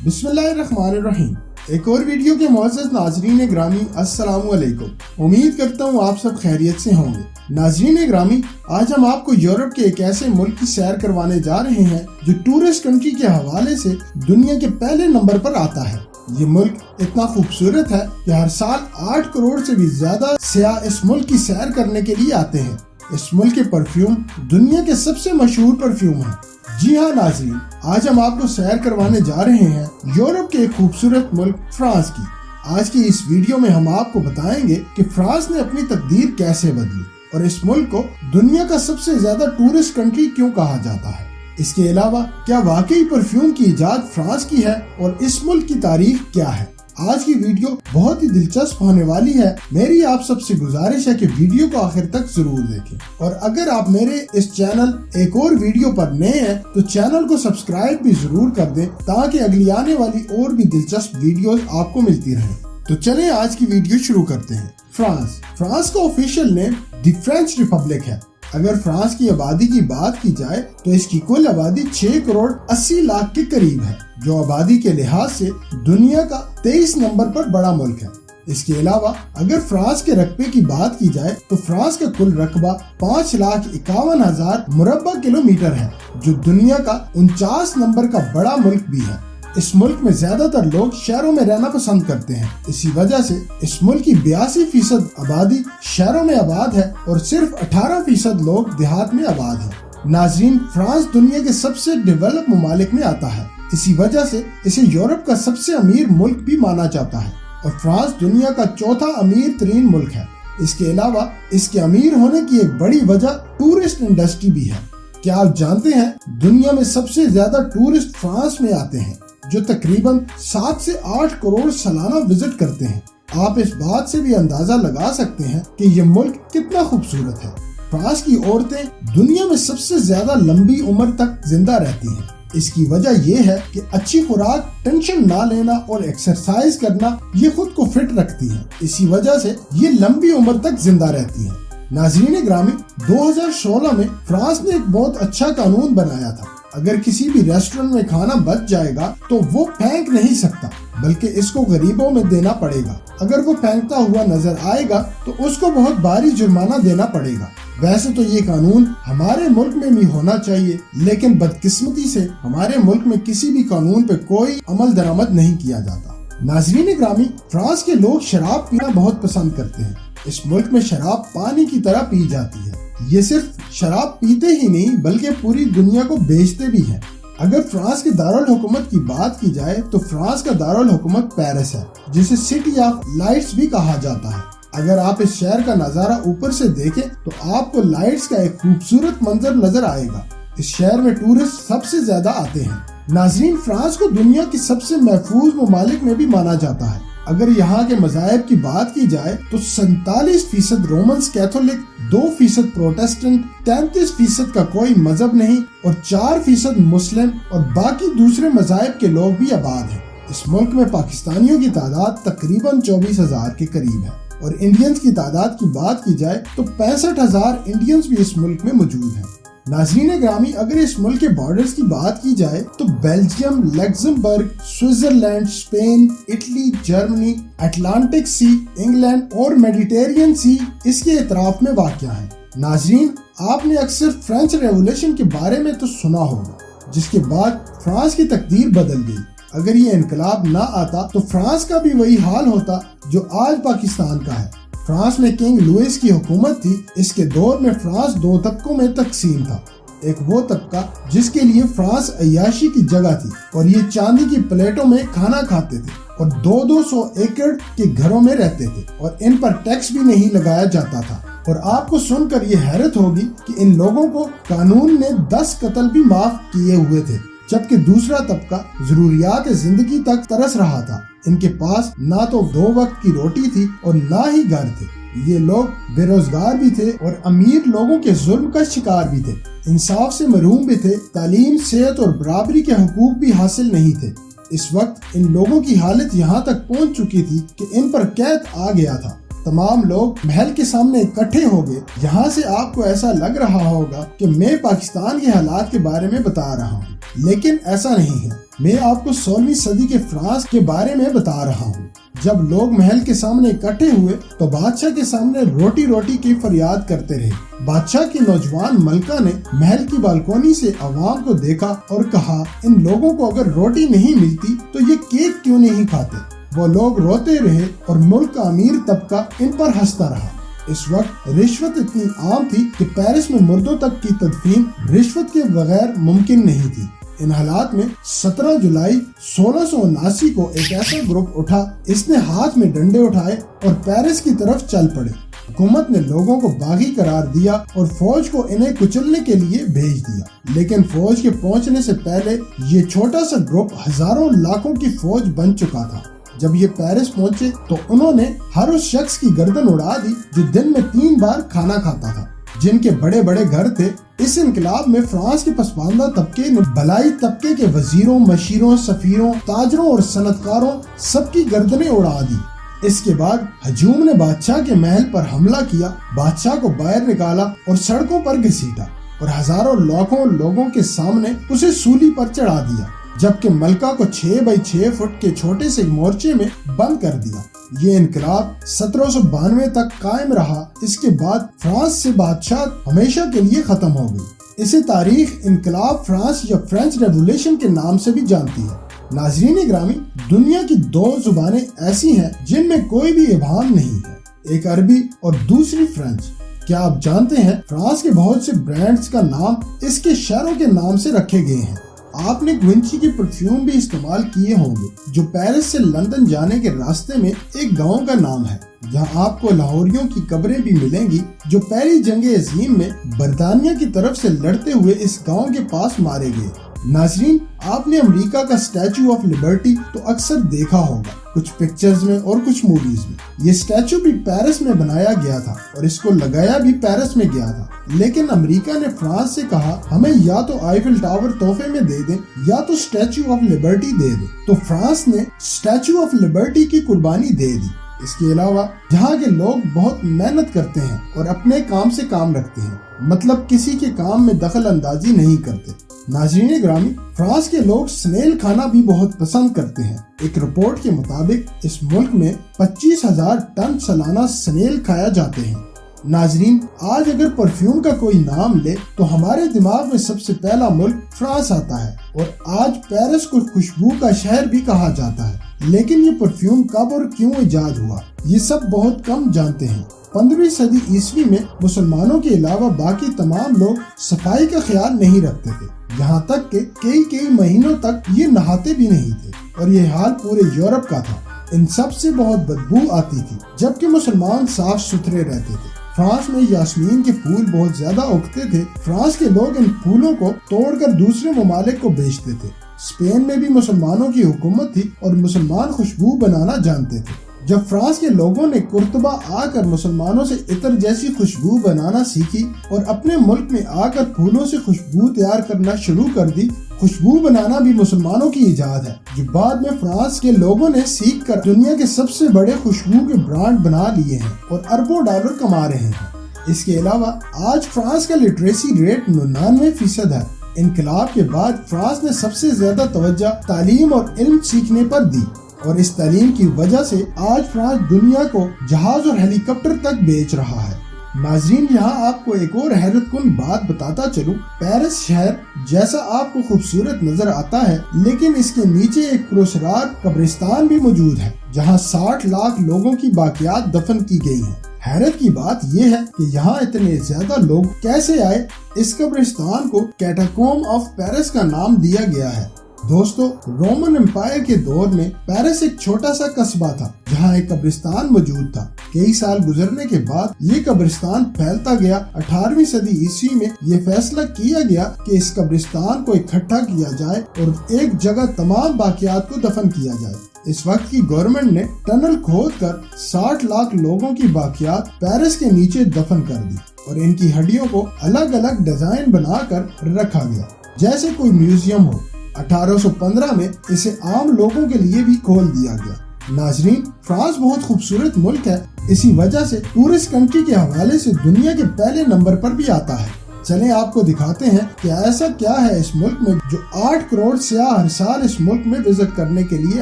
बिस्मिल्लाहिर्रहमानिर्रहीम। एक और वीडियो के मुअज़्ज़ज़ नाज़रीन ग्रामी, अस्सलामु अलैकुम। उम्मीद करता हूँ आप सब खैरियत से होंगे। नाज़रीन ग्रामी, आज हम आपको यूरोप के एक ऐसे मुल्क की सैर करवाने जा रहे हैं जो टूरिस्ट कंट्री के हवाले से दुनिया के पहले नंबर पर आता है। ये मुल्क इतना खूबसूरत है कि हर साल 8 करोड़ से भी ज्यादा सयाह इस मुल्क की सैर करने के लिए आते हैं। इस मुल्क के परफ्यूम दुनिया के सबसे मशहूर परफ्यूम हैं। जी हाँ नाज़रीन, आज हम आपको सैर करवाने जा रहे हैं यूरोप के एक खूबसूरत मुल्क फ्रांस की। आज की इस वीडियो में हम आपको बताएंगे कि फ्रांस ने अपनी तकदीर कैसे बदली और इस मुल्क को दुनिया का सबसे ज्यादा टूरिस्ट कंट्री क्यों कहा जाता है। इसके अलावा क्या वाकई परफ्यूम की इजाद फ्रांस की है और इस मुल्क की तारीख क्या है। आज की वीडियो बहुत ही दिलचस्प होने वाली है। मेरी आप सबसे गुजारिश है कि वीडियो को आखिर तक जरूर देखें और अगर आप मेरे इस चैनल एक और वीडियो पर नए हैं तो चैनल को सब्सक्राइब भी जरूर कर दें ताकि अगली आने वाली और भी दिलचस्प वीडियोस आपको मिलती रहें। तो चलें आज की वीडियो शुरू करते हैं। फ्रांस का official name the French Republic है। अगर फ्रांस की आबादी की बात की जाए तो इसकी कुल आबादी 6 करोड़ 80 लाख के करीब है, जो आबादी के लिहाज से दुनिया का 23 नंबर पर बड़ा मुल्क है। इसके अलावा अगर फ्रांस के रकबे की बात की जाए तो फ्रांस का कुल रकबा 5,51,000 मुरब्बा किलोमीटर है, जो दुनिया का 49 नंबर का बड़ा मुल्क भी है। इस मुल्क में ज्यादातर लोग शहरों में रहना पसंद करते हैं। इसी वजह से इस मुल्क की 82% आबादी शहरों में आबाद है और सिर्फ 18% लोग देहात में आबाद हैं। नाज़रीन, फ्रांस दुनिया के सबसे डेवलप ममालिक में आता है। इसी वजह से इसे यूरोप का सबसे अमीर मुल्क भी माना जाता है और फ्रांस दुनिया का चौथा अमीर तरीन मुल्क है। इसके अलावा इसके अमीर होने की एक बड़ी वजह टूरिस्ट इंडस्ट्री भी है। क्या आप जानते हैं दुनिया में सबसे ज्यादा टूरिस्ट फ्रांस में आते हैं, जो तकरीबन 7 से 8 करोड़ सालाना विजिट करते हैं। आप इस बात से भी अंदाजा लगा सकते हैं कि ये मुल्क कितना खूबसूरत है। फ्रांस की औरतें दुनिया में सबसे ज्यादा लंबी उम्र तक जिंदा रहती हैं। इसकी वजह यह है कि अच्छी खुराक, टेंशन ना लेना और एक्सरसाइज करना ये खुद को फिट रखती हैं। इसी वजह से ये लंबी उम्र तक जिंदा रहती हैं। नाज़रीन ग्रामी, 2016 में फ्रांस ने एक बहुत अच्छा कानून बनाया था। अगर किसी भी रेस्टोरेंट में खाना बच जाएगा तो वो फेंक नहीं सकता, बल्कि इसको गरीबों में देना पड़ेगा। अगर वो फेंकता हुआ नजर आएगा तो उसको बहुत भारी जुर्माना देना पड़ेगा। वैसे तो ये कानून हमारे मुल्क में भी होना चाहिए, लेकिन बदकिस्मती से हमारे मुल्क में किसी भी कानून पे कोई अमल दरामद नहीं किया जाता। नाज़रीन ग्रामी, फ्रांस के लोग शराब पीना बहुत पसंद करते हैं। इस मुल्क में शराब पानी की तरह पी जाती है। ये सिर्फ शराब पीते ही नहीं बल्कि पूरी दुनिया को बेचते भी हैं। अगर फ्रांस के दारुल हुकूमत की बात की जाए तो फ्रांस का दारुल हुकूमत पेरिस है, जिसे सिटी ऑफ लाइट्स भी कहा जाता है। अगर आप इस शहर का नजारा ऊपर से देखें तो आपको लाइट्स का एक खूबसूरत मंजर नजर आएगा। इस शहर में टूरिस्ट सबसे ज्यादा आते हैं। नाज़रीन, फ्रांस को दुनिया की सबसे महफूज ममालिक में भी माना जाता है। अगर यहाँ के मज़ाहिब की बात की जाए तो 47% रोमन्स कैथोलिक, 2% प्रोटेस्टेंट, 33% का कोई मजहब नहीं और 4% मुस्लिम और बाकी दूसरे मज़ाहिब के लोग भी आबाद हैं। इस मुल्क में पाकिस्तानियों की तादाद तकरीबन 24,000 के करीब है और इंडियंस की तादाद की बात की जाए तो 65,000 इंडियंस भी इस मुल्क में मौजूद हैं। नाज़रीन ग्रामी, अगर इस मुल्क के बॉर्डर्स की बात की जाए तो Belgium, Luxembourg, Switzerland, Spain, Italy, Germany, Atlantic सी, इंग्लैंड और मेडिटेरियन सी इसके इतराफ में वाक़या है। नाज़रीन, आपने अक्सर फ्रेंच रेवोल्यूशन के बारे में तो सुना होगा, जिसके बाद फ्रांस की तकदीर बदल गई। अगर ये इनकलाब ना आता तो फ्रांस का भी वही हाल होता जो आज पाकिस्तान का है। फ्रांस में किंग लुइस की हुकूमत थी। इसके दौर में फ्रांस 2 तबकों में तकसीम था। एक वो तबका जिसके लिए फ्रांस अय्याशी की जगह थी और ये चांदी की प्लेटों में खाना खाते थे और 200 एकड़ के घरों में रहते थे और इन पर टैक्स भी नहीं लगाया जाता था। और आपको सुनकर ये हैरत होगी कि इन लोगों को कानून ने 10 कत्ल भी माफ किए हुए थे, जबकि दूसरा तबका जरूरियात जिंदगी तक तरस रहा था। इनके पास ना तो 2 वक्त की रोटी थी और ना ही घर थे। ये लोग बेरोजगार भी थे और अमीर लोगों के जुल्म का शिकार भी थे। इंसाफ से महरूम भी थे। तालीम, सेहत और बराबरी के हुकूक भी हासिल नहीं थे। इस वक्त इन लोगों की हालत यहाँ तक पहुँच चुकी थी कि इन पर कैद आ गया था। तमाम लोग महल के सामने इकट्ठे हो गए। यहाँ से आपको ऐसा लग रहा होगा कि मैं पाकिस्तान के हालात के बारे में बता रहा हूँ, लेकिन ऐसा नहीं है। मैं आपको 16वीं सदी के फ्रांस के बारे में बता रहा हूँ। जब लोग महल के सामने इकट्ठे हुए तो बादशाह के सामने रोटी रोटी की फरियाद करते रहे। बादशाह की नौजवान मलका ने महल की बालकोनी से अवाम को देखा और कहा, इन लोगों को अगर रोटी नहीं मिलती तो ये केक क्यों नहीं खाते। वो लोग रोते रहे और मुल्क का अमीर तबका इन पर हंसता रहा। इस वक्त रिश्वत इतनी आम थी कि पेरिस में मुर्दों तक की तदफीन रिश्वत के बगैर मुमकिन नहीं थी। इन हालात में 17 जुलाई 1679 को एक ऐसा ग्रुप उठा, इसने हाथ में डंडे उठाए और पेरिस की तरफ चल पड़े। हुकूमत ने लोगों को बागी करार दिया और फौज को इन्हें कुचलने के लिए भेज दिया। लेकिन फौज के पहुंचने से पहले ये छोटा सा ग्रुप हजारों लाखों की फौज बन चुका था। जब ये पेरिस पहुंचे तो उन्होंने हर उस शख्स की गर्दन उड़ा दी जो दिन में 3 बार खाना खाता था, जिनके बड़े बड़े घर थे। इस इनकलाब में फ्रांस के पसमानदा तबके ने भलाई तबके के वजीरों, मशीरों, सफीरों, ताजरों और सनतकारों सबकी गर्दनें उड़ा दी। इसके बाद हजूम ने बादशाह के महल पर हमला किया, बादशाह को बाहर निकाला और सड़कों पर घसीटा और हजारों लाखों लोगों के सामने उसे सूली पर चढ़ा दिया, जबकि मलका को 6 बाई 6 फुट के छोटे से मोर्चे में बंद कर दिया। ये इनकलाब 1792 तक कायम रहा। इसके बाद फ्रांस से बादशाह हमेशा के लिए खत्म हो गई। इसे तारीख इनकलाब फ्रांस या फ्रेंच रेवोल्यूशन के नाम से भी जानती है। नाज़रीन ग्रामी, दुनिया की 2 जुबानें ऐसी हैं जिनमें कोई भी इबाहम नहीं है, एक अरबी और दूसरी फ्रेंच। क्या आप जानते हैं फ्रांस के बहुत से ब्रांड्स का नाम इसके शहरों के नाम से रखे गए हैं। आपने ग्विंची के परफ्यूम भी इस्तेमाल किए होंगे, जो पेरिस से लंदन जाने के रास्ते में एक गांव का नाम है, जहां आपको लाहौरियों की कब्रें भी मिलेंगी जो पहली जंग अजीम में बरतानिया की तरफ से लड़ते हुए इस गांव के पास मारे गए। नाज़रीन, आपने अमेरिका का स्टैचू ऑफ लिबर्टी तो अक्सर देखा होगा, कुछ पिक्चर्स में और कुछ मूवीज में। ये स्टैचू भी पेरिस में बनाया गया था और इसको लगाया भी पेरिस में गया था। लेकिन अमेरिका ने फ्रांस से कहा, हमें या तो आईफिल टावर तोहफे में दे दें या तो स्टैचू ऑफ लिबर्टी दे दें। तो फ्रांस ने स्टैचू ऑफ लिबर्टी की कुर्बानी दे दी। इसके अलावा यहाँ के लोग बहुत मेहनत करते हैं और अपने काम से काम रखते हैं, मतलब किसी के काम में दखल अंदाजी नहीं करते। नाज़रीन ग्रामी, फ्रांस के लोग स्नेल खाना भी बहुत पसंद करते हैं। एक रिपोर्ट के मुताबिक इस मुल्क में 25,000 टन सालाना स्नेल खाया जाते हैं। नाज़रीन, आज अगर परफ्यूम का कोई नाम ले तो हमारे दिमाग में सबसे पहला मुल्क फ्रांस आता है और आज पेरिस को खुशबू का शहर भी कहा जाता है। लेकिन ये परफ्यूम कब और क्यों इजाद हुआ, ये सब बहुत कम जानते हैं। 15वीं सदी ईस्वी में मुसलमानों के अलावा बाकी तमाम लोग सफाई का ख्याल नहीं रखते थे, यहाँ तक कि कई महीनों तक ये नहाते भी नहीं थे और ये हाल पूरे यूरोप का था। इन सब से बहुत बदबू आती थी, जबकि मुसलमान साफ सुथरे रहते थे। फ्रांस में यास्मीन के फूल बहुत ज्यादा उगते थे। फ्रांस के लोग इन फूलों को तोड़कर दूसरे ममालिक को बेचते थे। स्पेन में भी मुसलमानों की हुकूमत थी और मुसलमान खुशबू बनाना जानते थे। जब फ्रांस के लोगों ने कुर्तबा आकर मुसलमानों से इत्र जैसी खुशबू बनाना सीखी और अपने मुल्क में आकर फूलों से खुशबू तैयार करना शुरू कर दी, खुशबू बनाना भी मुसलमानों की इजाद है, जो बाद में फ्रांस के लोगों ने सीख कर दुनिया के सबसे बड़े खुशबू के ब्रांड बना लिए हैं और अरबों डॉलर कमा रहे हैं। इसके अलावा आज फ्रांस का लिटरेसी रेट 99% है। इनकलाब के बाद फ्रांस ने सबसे ज्यादा तवज्जो तालीम और इल्म सीखने पर दी और इस तालीम की वजह से आज फ्रांस दुनिया को जहाज और हेलीकॉप्टर तक बेच रहा है। नाज़रीन, यहाँ आपको एक और हैरत कुन बात बताता चलूं। पेरिस शहर जैसा आपको खूबसूरत नजर आता है, लेकिन इसके नीचे एक पुरस्कार कब्रिस्तान भी मौजूद है, जहाँ 60 लाख लोगों की बाकियात दफन की गई हैं। हैरत की बात यह है कि यहाँ इतने ज्यादा लोग कैसे आए। इस कब्रिस्तान को कैटाकोम्ब ऑफ पेरिस का नाम दिया गया है। दोस्तों, रोमन एम्पायर के दौर में पेरिस एक छोटा सा कस्बा था जहाँ एक कब्रिस्तान मौजूद था। कई साल गुजरने के बाद ये कब्रिस्तान फैलता गया। 18वीं सदी ईस्वी में ये फैसला किया गया कि इस कब्रिस्तान को इकट्ठा किया जाए और एक जगह तमाम बाकियात को दफन किया जाए। इस वक्त की गवर्नमेंट ने टनल खोदकर 60 लाख लोगों की बाकियात पेरिस के नीचे दफन कर दी और इनकी हड्डियों को अलग अलग डिजाइन बनाकर रखा गया, जैसे कोई म्यूजियम हो। 1815 में इसे आम लोगों के लिए भी खोल दिया गया। नाजरीन, फ्रांस बहुत खूबसूरत मुल्क है। इसी वजह से टूरिस्ट कंट्री के हवाले से दुनिया के पहले नंबर पर भी आता है। चलें आपको दिखाते हैं कि ऐसा क्या है इस मुल्क में जो 8 करोड़ सियाह हर साल इस मुल्क में विजिट करने के लिए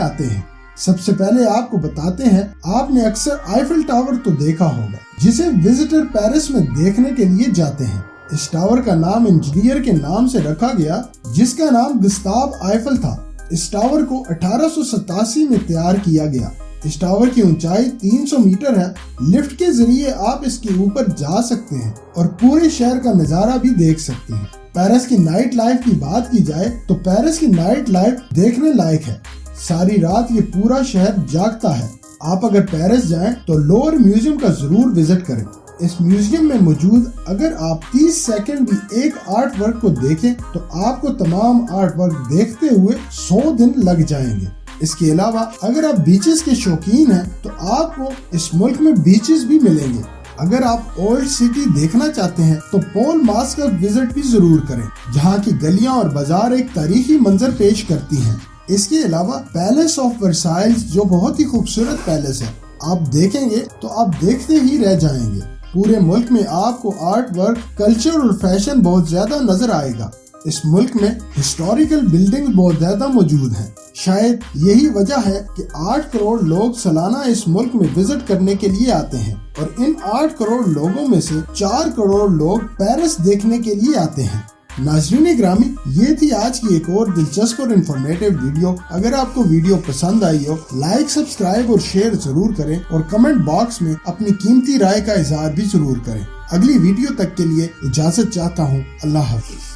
आते हैं। सबसे पहले आपको बताते हैं, आपने अक्सर आईफिल टावर तो देखा होगा, जिसे विजिटर पेरिस में देखने के लिए जाते हैं। इस टावर का नाम इंजीनियर के नाम से रखा गया, जिसका नाम गुस्ताव आईफिल था। इस टावर को 1887 में तैयार किया गया। इस टावर की ऊंचाई 300 मीटर है। लिफ्ट के जरिए आप इसके ऊपर जा सकते हैं और पूरे शहर का नजारा भी देख सकते हैं। पेरिस की नाइट लाइफ की बात की जाए तो पेरिस की नाइट लाइफ देखने लायक है। सारी रात ये पूरा शहर जागता है। आप अगर पेरिस जाएं तो लोवर म्यूजियम का जरूर विजिट करें। इस म्यूजियम में मौजूद अगर आप 30 सेकंड भी एक आर्ट वर्क को देखें तो आपको तमाम आर्ट वर्क देखते हुए 100 दिन लग जाएंगे। इसके अलावा अगर आप बीचेस के शौकीन हैं तो आपको इस मुल्क में बीचेस भी मिलेंगे। अगर आप ओल्ड सिटी देखना चाहते हैं तो पॉल मार्श का विजिट भी जरूर करें, जहाँ की गलियां और बाजार एक तारीखी मंजर पेश करती हैं। इसके अलावा पैलेस ऑफ वर्साइल्स, जो बहुत ही खूबसूरत पैलेस है, आप देखेंगे तो आप देखते ही रह जाएंगे। पूरे मुल्क में आपको आर्ट वर्क, कल्चर और फैशन बहुत ज्यादा नजर आएगा। इस मुल्क में हिस्टोरिकल बिल्डिंग्स बहुत ज्यादा मौजूद हैं। शायद यही वजह है कि 8 करोड़ लोग सालाना इस मुल्क में विजिट करने के लिए आते हैं और इन 8 करोड़ लोगों में से 4 करोड़ लोग पेरिस देखने के लिए आते हैं। नाज़रीन ग्रामी, ये थी आज की एक और दिलचस्प और इंफॉर्मेटिव वीडियो। अगर आपको वीडियो पसंद आई हो, लाइक, सब्सक्राइब और शेयर जरूर करें और कमेंट बॉक्स में अपनी कीमती राय का इजहार भी जरूर करें। अगली वीडियो तक के लिए इजाजत चाहता हूँ। अल्लाह हाफिज।